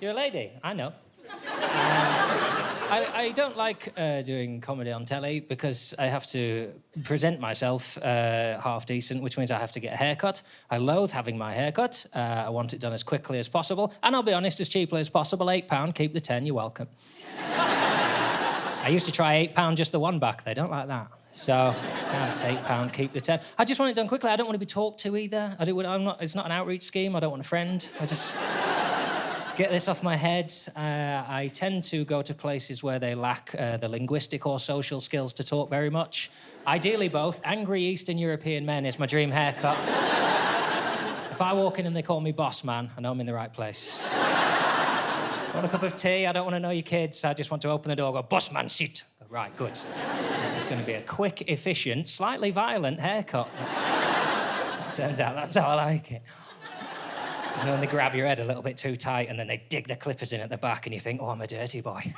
You're a lady, I know. I don't like doing comedy on telly because I have to present myself half decent, which means I have to get a haircut. I loathe having my haircut. I want it done as quickly as possible. And I'll be honest, as cheaply as possible. £8, keep the 10, you're welcome. I used to try £8 just the one back. They don't like that. So, yeah, it's £8, keep the 10. I just want it done quickly. I don't want to be talked to either. It's not an outreach scheme. I don't want a friend. I just get this off my head. I tend to go to places where they lack the linguistic or social skills to talk very much. Ideally both. Angry Eastern European men is my dream haircut. If I walk in and they call me boss man, I know I'm in the right place. Want a cup of tea? I don't want to know your kids. I just want to open the door and go, boss man, sit. Right, good. This is going to be a quick, efficient, slightly violent haircut. Turns out that's how I like it. You know, when they grab your head a little bit too tight and then they dig the clippers in at the back and you think, oh, I'm a dirty boy. Should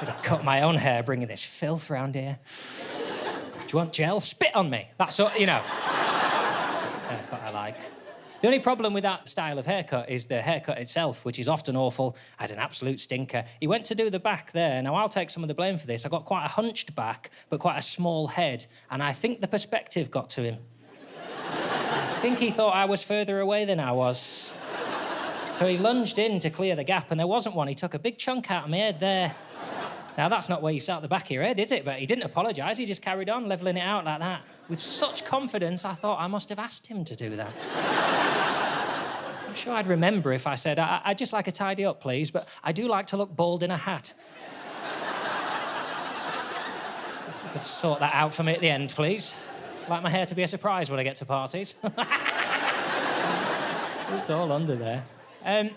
have cut my own hair bringing this filth round here. Do you want gel? Spit on me. That's what, you know. Haircut I like. The only problem with that style of haircut is the haircut itself, which is often awful. I had an absolute stinker. He went to do the back there. Now, I'll take some of the blame for this. I got quite a hunched back, but quite a small head, and I think the perspective got to him. I think he thought I was further away than I was. So he lunged in to clear the gap, and there wasn't one. He took a big chunk out of my head there. Now, that's not where you start the back of your head, is it? But he didn't apologise. He just carried on, levelling it out like that. With such confidence, I thought I must have asked him to do that. I'm sure I'd remember if I said, I'd just like a tidy up, please, but I do like to look bald in a hat. If you could sort that out for me at the end, please. I'd like my hair to be a surprise when I get to parties. It's all under there. I'm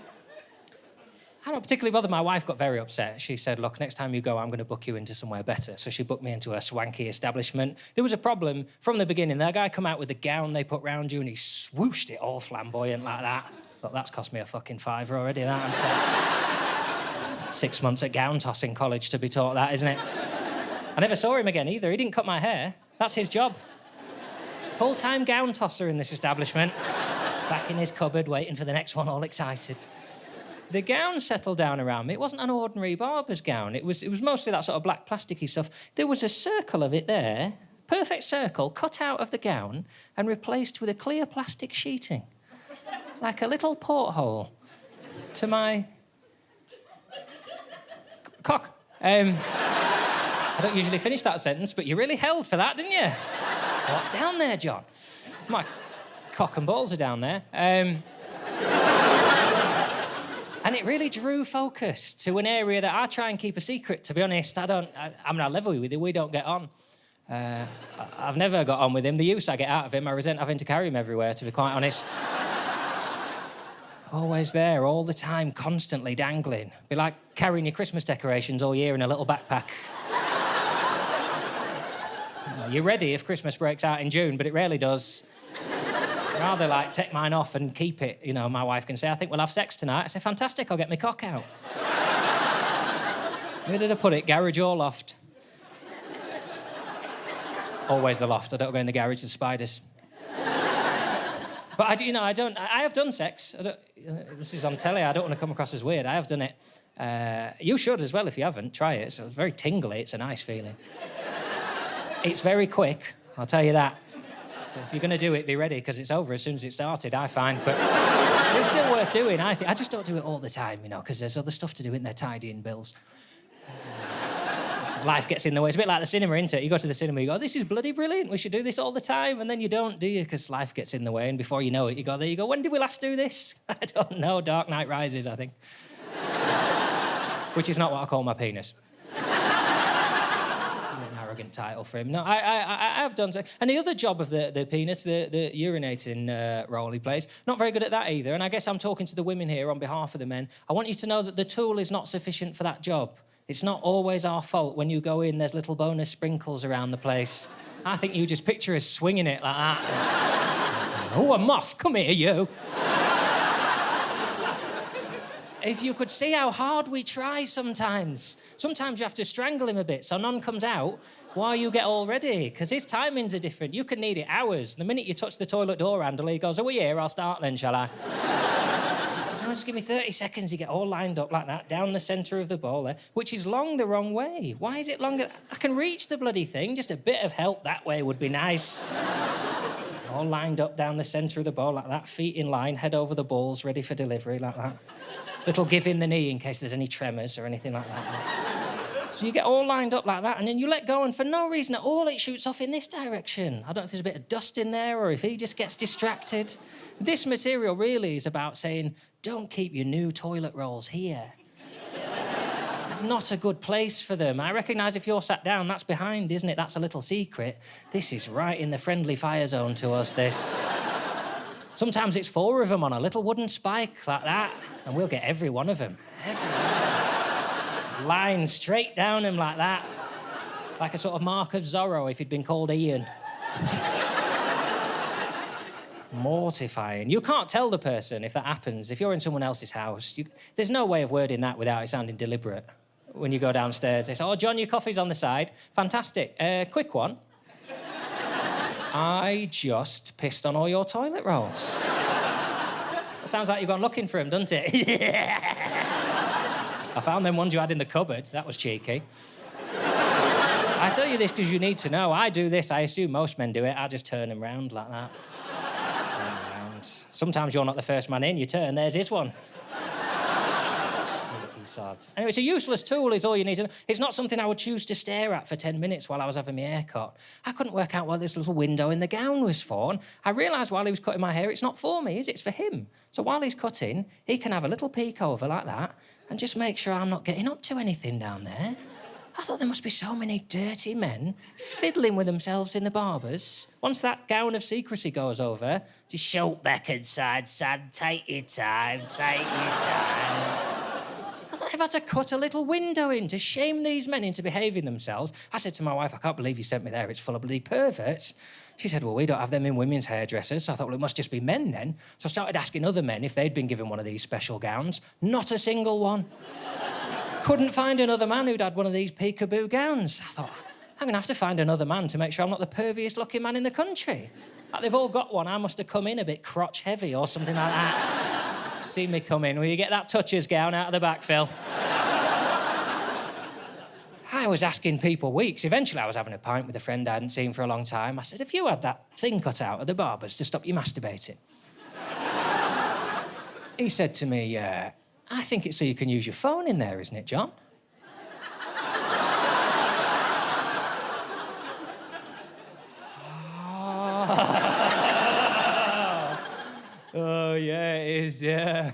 not particularly bothered. My wife got very upset. She said, look, next time you go, I'm going to book you into somewhere better. So she booked me into a swanky establishment. There was a problem from the beginning. That guy come out with the gown they put round you and he swooshed it all flamboyant like that. I thought, that's cost me a fucking £5 already, that. 6 months at gown tossing college to be taught that, isn't it? I never saw him again either. He didn't cut my hair. That's his job. Full-time gown tosser in this establishment. Back in his cupboard, waiting for the next one, all excited. The gown settled down around me. It wasn't an ordinary barber's gown. It was mostly that sort of black plasticky stuff. There was a circle of it there, perfect circle, cut out of the gown and replaced with a clear plastic sheeting. Like a little porthole to my cock. I don't usually finish that sentence, but you really held for that, didn't you? What's down there, John? My cock and balls are down there. And it really drew focus to an area that I try and keep a secret, to be honest. I'll level with you, we don't get on. I've never got on with him. The use I get out of him, I resent having to carry him everywhere, to be quite honest. Always there, all the time, constantly dangling. Be like carrying your Christmas decorations all year in a little backpack. You're ready if Christmas breaks out in June, but it rarely does. Rather like take mine off and keep it. You know, my wife can say, I think we'll have sex tonight. I say, fantastic, I'll get my cock out. Where did I put it? Garage or loft? Always the loft. I don't go in the garage, there's spiders. But I have done sex. This is on telly, I don't want to come across as weird. I have done it. You should as well if you haven't. Try it. It's very tingly, it's a nice feeling. It's very quick, I'll tell you that. So if you're going to do it, be ready, because it's over as soon as it started, I find. But it's still worth doing, I think. I just don't do it all the time, you know, because there's other stuff to do in there, tidying bills. Life gets in the way. It's a bit like the cinema, isn't it? You go to the cinema, you go, this is bloody brilliant, we should do this all the time, and then you don't, do you? Because life gets in the way, and before you know it, you go there, you go, when did we last do this? I don't know, Dark Knight Rises, I think. Which is not what I call my penis. An arrogant title for him. No, I have done so. And the other job of the penis, the urinating role he plays, not very good at that either, and I guess I'm talking to the women here on behalf of the men. I want you to know that the tool is not sufficient for that job. It's not always our fault when you go in, there's little bonus sprinkles around the place. I think you just picture us swinging it like that. Oh, a moth, come here, you. If you could see how hard we try sometimes. Sometimes you have to strangle him a bit so none comes out while you get all ready, because his timings are different. You can need it hours. The minute you touch the toilet door handle, he goes, are we here? I'll start then, shall I? So just give me 30 seconds. You get all lined up like that, down the centre of the bowl there, which is long the wrong way. Why is it longer? I can reach the bloody thing. Just a bit of help that way would be nice. All lined up down the centre of the bowl like that, feet in line, head over the balls, ready for delivery like that. Little give in the knee in case there's any tremors or anything like that. So you get all lined up like that, and then you let go, and for no reason at all, it shoots off in this direction. I don't know if there's a bit of dust in there or if he just gets distracted. This material really is about saying, don't keep your new toilet rolls here. It's not a good place for them. I recognise if you're sat down, that's behind, isn't it? That's a little secret. This is right in the friendly fire zone to us, this. Sometimes it's 4 of them on a little wooden spike like that, and we'll get every one of them. Every one. Line straight down him like that. Like a sort of mark of Zorro if he'd been called Ian. Mortifying. You can't tell the person if that happens. If you're in someone else's house, there's no way of wording that without it sounding deliberate. When you go downstairs, they say, oh, John, your coffee's on the side. Fantastic. Quick one. I just pissed on all your toilet rolls. It sounds like you've gone looking for him, doesn't it? Yeah. I found them ones you had in the cupboard. That was cheeky. I tell you this because you need to know. I do this. I assume most men do it. I just turn them round like that. Just turn them round. Sometimes you're not the first man in. You turn, there's his one. Anyway, it's a useless tool is all you need to know. It's not something I would choose to stare at for 10 minutes while I was having my hair cut. I couldn't work out what this little window in the gown was for, and I realised while he was cutting my hair, it's not for me, is it? It's for him. So while he's cutting, he can have a little peek over like that and just make sure I'm not getting up to anything down there. I thought there must be so many dirty men fiddling with themselves in the barbers. Once that gown of secrecy goes over, just shout back and side, take your time, take your time. I've had to cut a little window in to shame these men into behaving themselves. I said to my wife, I can't believe you sent me there. It's full of bloody perverts. She said, well, we don't have them in women's hairdressers. So I thought, well, it must just be men then. So I started asking other men if they'd been given one of these special gowns. Not a single one. Couldn't find another man who'd had one of these peekaboo gowns. I thought, I'm going to have to find another man to make sure I'm not the perviest looking man in the country. Like they've all got one. I must have come in a bit crotch heavy or something like that. See me come in. Will you get that toucher's gown out of the back, Phil? I was asking people weeks. Eventually, I was having a pint with a friend I hadn't seen for a long time. I said, have you had that thing cut out at the barber's to stop you masturbating? He said to me, I think it's so you can use your phone in there, isn't it, John? Oh, yeah, it is, yeah.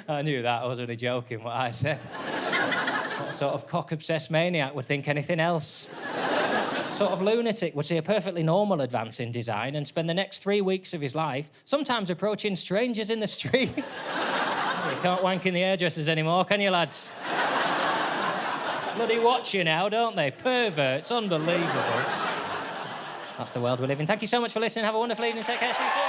I knew that. I was only joking what I said. What sort of cock-obsessed maniac would think anything else? What sort of lunatic would see a perfectly normal advance in design and spend the next 3 weeks of his life sometimes approaching strangers in the street? You can't wank in the hairdressers anymore, can you, lads? Bloody watch you now, don't they? Perverts, unbelievable. That's the world we live in. Thank you so much for listening. Have a wonderful evening. Take care. See you soon.